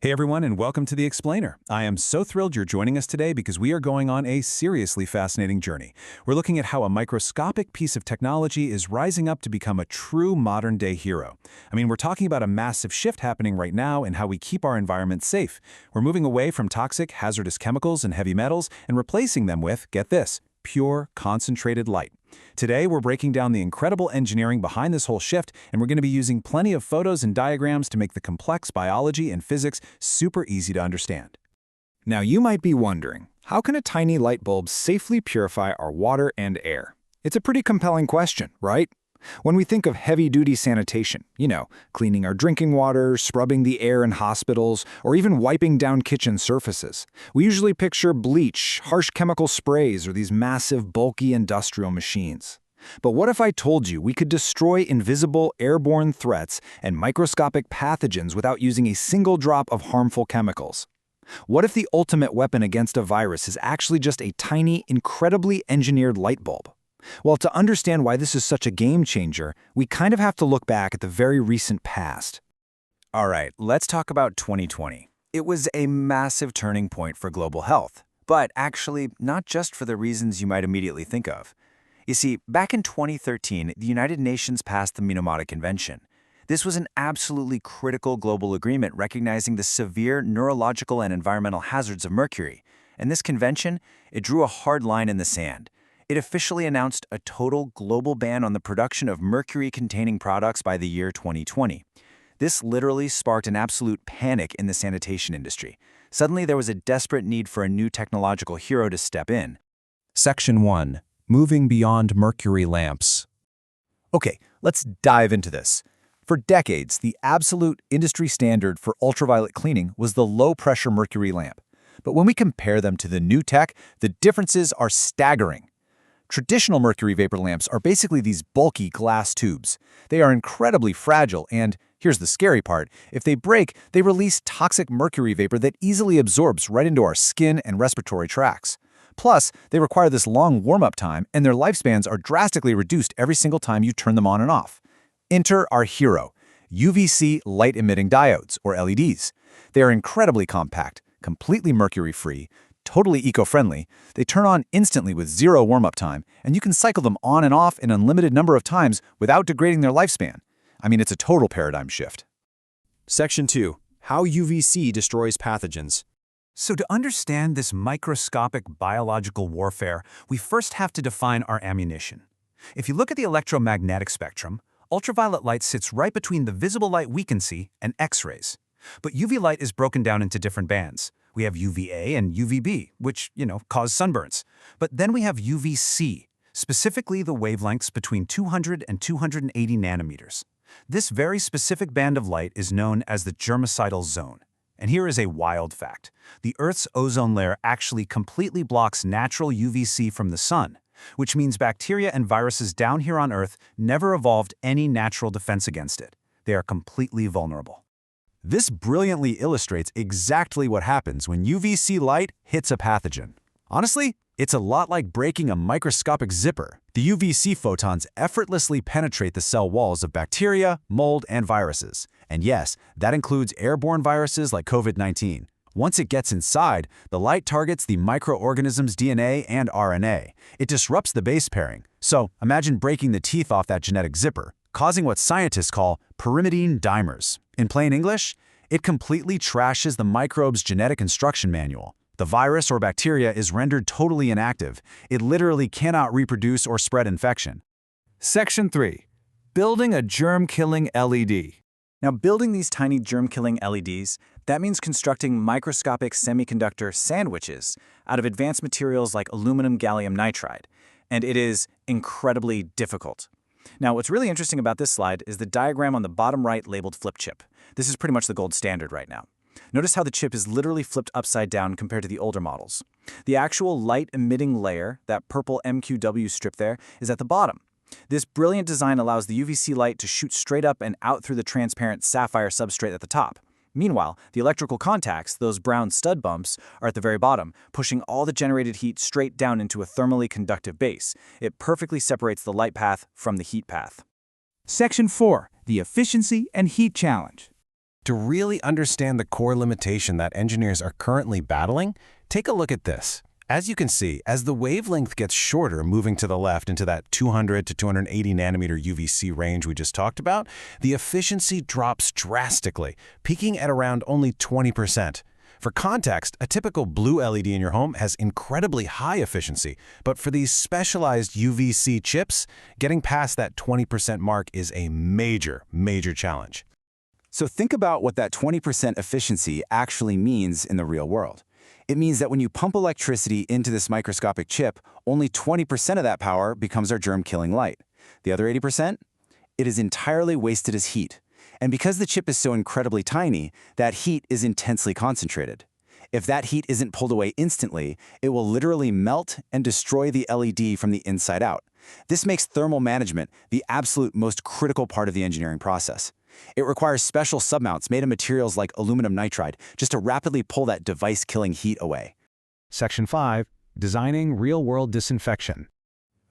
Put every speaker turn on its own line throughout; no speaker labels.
Hey everyone, and welcome to The Explainer. I am so thrilled you're joining us today because we are going on a seriously fascinating journey. We're looking at how a microscopic piece of technology is rising up to become a true modern-day hero. We're talking about a massive shift happening right now in how we keep our environment safe. We're moving away from toxic, hazardous chemicals and heavy metals and replacing them with, get this, pure, concentrated light. Today, we're breaking down the incredible engineering behind this whole shift, and we're going to be using plenty of photos and diagrams to make the complex biology and physics super easy to understand.
Now you might be wondering, how can a tiny light bulb safely purify our water and air? It's a pretty compelling question, right? When we think of heavy-duty sanitation, cleaning our drinking water, scrubbing the air in hospitals, or even wiping down kitchen surfaces, we usually picture bleach, harsh chemical sprays, or these massive, bulky industrial machines. But what if I told you we could destroy invisible airborne threats and microscopic pathogens without using a single drop of harmful chemicals? What if the ultimate weapon against a virus is actually just a tiny, incredibly engineered light bulb? Well, to understand why this is such a game changer, we kind of have to look back at the very recent past.
All right, let's talk about 2020. It was a massive turning point for global health, but actually not just for the reasons you might immediately think of. You see, back in 2013, the United Nations passed the Minamata Convention. This was an absolutely critical global agreement recognizing the severe neurological and environmental hazards of mercury. And this convention, it drew a hard line in the sand. It officially announced a total global ban on the production of mercury-containing products by the year 2020. This literally sparked an absolute panic in the sanitation industry. Suddenly, there was a desperate need for a new technological hero to step in. Section 1. Moving beyond mercury lamps. Okay, let's dive into this. For decades, the absolute industry standard for ultraviolet cleaning was the low-pressure mercury lamp. But when we compare them to the new tech, the differences are staggering. Traditional mercury vapor lamps are basically these bulky glass tubes. They are incredibly fragile and, here's the scary part, if they break, they release toxic mercury vapor that easily absorbs right into our skin and respiratory tracts. Plus, they require this long warm-up time and their lifespans are drastically reduced every single time you turn them on and off. Enter our hero, UVC light-emitting diodes, or LEDs. They are incredibly compact, completely mercury-free, totally eco-friendly. They turn on instantly with zero warm-up time, and you can cycle them on and off an unlimited number of times without degrading their lifespan. It's a total paradigm shift.
Section 2. How UVC destroys pathogens.
So to understand this microscopic biological warfare, we first have to define our ammunition. If you look at the electromagnetic spectrum, ultraviolet light sits right between the visible light we can see and X-rays. But UV light is broken down into different bands. We have UVA and UVB, which, cause sunburns. But then we have UVC, specifically the wavelengths between 200 and 280 nanometers. This very specific band of light is known as the germicidal zone. And here is a wild fact. The Earth's ozone layer actually completely blocks natural UVC from the sun, which means bacteria and viruses down here on Earth never evolved any natural defense against it. They are completely vulnerable.
This brilliantly illustrates exactly what happens when UVC light hits a pathogen. Honestly, it's a lot like breaking a microscopic zipper. The UVC photons effortlessly penetrate the cell walls of bacteria, mold, and viruses. And yes, that includes airborne viruses like COVID-19. Once it gets inside, the light targets the microorganism's DNA and RNA. It disrupts the base pairing. So imagine breaking the teeth off that genetic zipper, causing what scientists call pyrimidine dimers. In plain English, it completely trashes the microbe's genetic instruction manual. The virus or bacteria is rendered totally inactive. It literally cannot reproduce or spread infection.
Section 3. Building a germ-killing LED.
Now, building these tiny germ-killing LEDs, that means constructing microscopic semiconductor sandwiches out of advanced materials like aluminum gallium nitride. And it is incredibly difficult. Now, what's really interesting about this slide is the diagram on the bottom right labeled flip chip. This is pretty much the gold standard right now. Notice how the chip is literally flipped upside down compared to the older models. The actual light-emitting layer, that purple MQW strip there, is at the bottom. This brilliant design allows the UVC light to shoot straight up and out through the transparent sapphire substrate at the top. Meanwhile, the electrical contacts, those brown stud bumps, are at the very bottom, pushing all the generated heat straight down into a thermally conductive base. It perfectly separates the light path from the heat path.
Section 4. The Efficiency and Heat Challenge.
To really understand the core limitation that engineers are currently battling, take a look at this. As you can see, as the wavelength gets shorter, moving to the left into that 200 to 280 nanometer UVC range we just talked about, the efficiency drops drastically, peaking at around only 20%. For context, a typical blue LED in your home has incredibly high efficiency, but for these specialized UVC chips, getting past that 20% mark is a major, major challenge.
So think about what that 20% efficiency actually means in the real world. It means that when you pump electricity into this microscopic chip, only 20% of that power becomes our germ-killing light. The other 80%? It is entirely wasted as heat. And because the chip is so incredibly tiny, that heat is intensely concentrated. If that heat isn't pulled away instantly, it will literally melt and destroy the LED from the inside out. This makes thermal management the absolute most critical part of the engineering process. It requires special submounts made of materials like aluminum nitride just to rapidly pull that device-killing heat away.
Section 5. Designing real-world disinfection.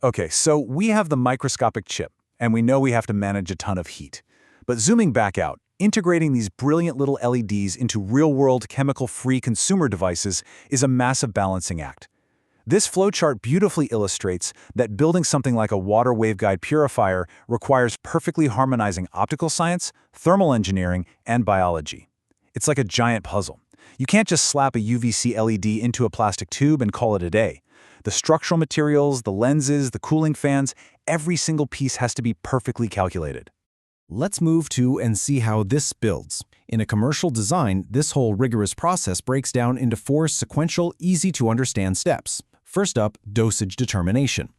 Okay, so we have the microscopic chip, and we know we have to manage a ton of heat. But zooming back out, integrating these brilliant little LEDs into real-world chemical-free consumer devices is a massive balancing act. This flowchart beautifully illustrates that building something like a water waveguide purifier requires perfectly harmonizing optical science, thermal engineering, and biology. It's like a giant puzzle. You can't just slap a UVC LED into a plastic tube and call it a day. The structural materials, the lenses, the cooling fans, every single piece has to be perfectly calculated.
Let's move to and see how this builds. In a commercial design, this whole rigorous process breaks down into 4 sequential, easy-to-understand steps. First up, dosage determination.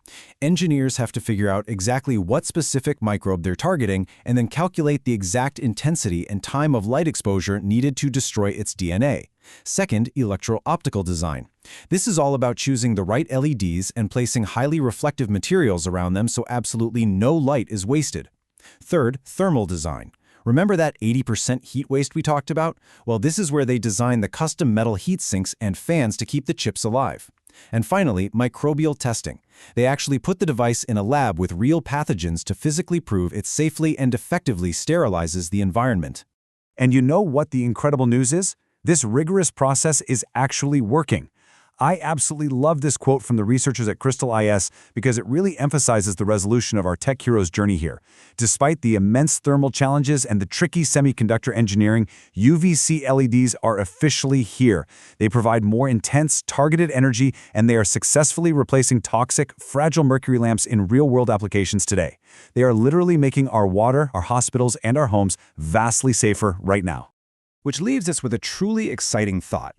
Engineers have to figure out exactly what specific microbe they're targeting and then calculate the exact intensity and time of light exposure needed to destroy its DNA. Second, electro-optical design. This is all about choosing the right LEDs and placing highly reflective materials around them so absolutely no light is wasted. Third, thermal design. Remember that 80% heat waste we talked about? Well, this is where they design the custom metal heat sinks and fans to keep the chips alive. And finally, microbial testing. They actually put the device in a lab with real pathogens to physically prove it safely and effectively sterilizes the environment.
And you know what the incredible news is? This rigorous process is actually working. I absolutely love this quote from the researchers at Crystal IS because it really emphasizes the resolution of our tech hero's journey here. Despite the immense thermal challenges and the tricky semiconductor engineering, UVC LEDs are officially here. They provide more intense, targeted energy, and they are successfully replacing toxic, fragile mercury lamps in real-world applications today. They are literally making our water, our hospitals, and our homes vastly safer right now.
Which leaves us with a truly exciting thought.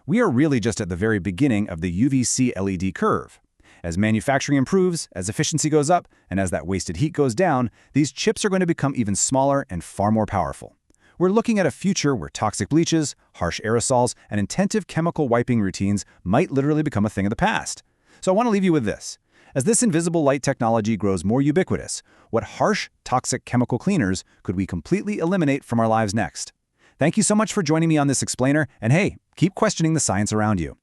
We are really just at the very beginning of the UVC LED curve. As manufacturing improves, as efficiency goes up, and as that wasted heat goes down, these chips are going to become even smaller and far more powerful. We're looking at a future where toxic bleaches, harsh aerosols, and intensive chemical wiping routines might literally become a thing of the past. So I want to leave you with this. As this invisible light technology grows more ubiquitous, what harsh, toxic chemical cleaners could we completely eliminate from our lives next? Thank you so much for joining me on this explainer, and hey, keep questioning the science around you.